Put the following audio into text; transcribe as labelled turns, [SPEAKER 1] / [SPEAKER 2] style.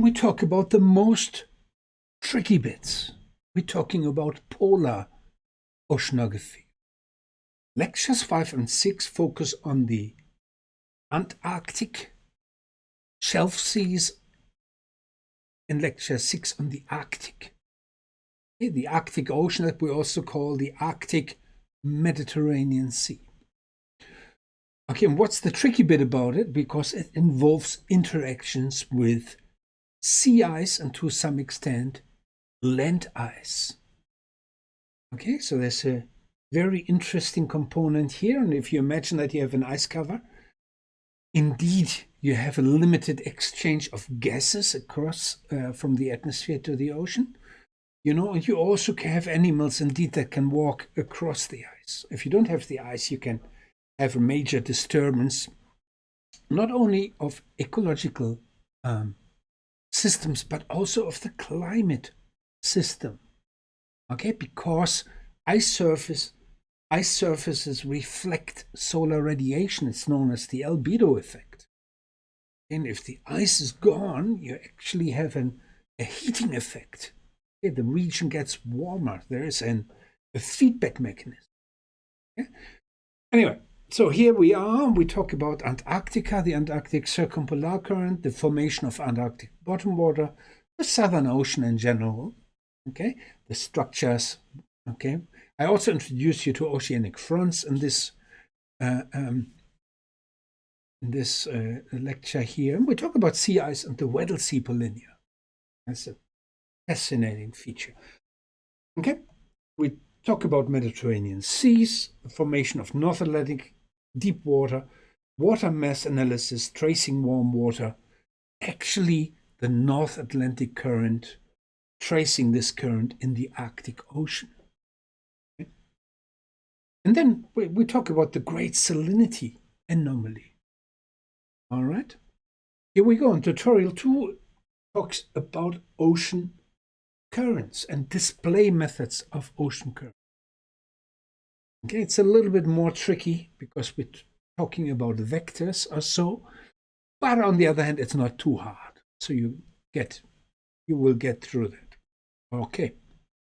[SPEAKER 1] we talk about the most tricky bits. We're talking about polar oceanography. Lectures 5 and 6 focus on the Antarctic shelf seas, and lecture 6 on the Arctic. The Arctic Ocean that we also call the Arctic Mediterranean Sea. Okay, and what's the tricky bit about it? Because it involves interactions with sea ice and to some extent land ice. Okay, so there's a very interesting component here. And if you imagine that you have an ice cover, indeed you have a limited exchange of gases across from the atmosphere to the ocean. And you also can have animals indeed that can walk across the ice. If you don't have the ice, you can have a major disturbance, not only of ecological systems, but also of the climate system. Okay, because ice surfaces reflect solar radiation. It's known as the albedo effect. And if the ice is gone, you actually have a heating effect. Okay, the region gets warmer. There is a feedback mechanism. Okay? Anyway, so here we are. We talk about Antarctica, the Antarctic Circumpolar Current, the formation of Antarctic bottom water, the Southern Ocean in general. Okay, the structures. Okay, I also introduce you to oceanic fronts in this lecture here. We talk about sea ice and the Weddell Sea polynya. That's a fascinating feature. Okay, we talk about Mediterranean seas, the formation of North Atlantic deep water, water mass analysis, tracing warm water, actually the North Atlantic current, tracing this current in the Arctic Ocean. Okay? And then we talk about the Great Salinity Anomaly. All right, here we go. And tutorial 2 talks about ocean currents and display methods of ocean currents. Okay, it's a little bit more tricky because we're talking about vectors or so, but on the other hand, it's not too hard. So you will get through that. Okay.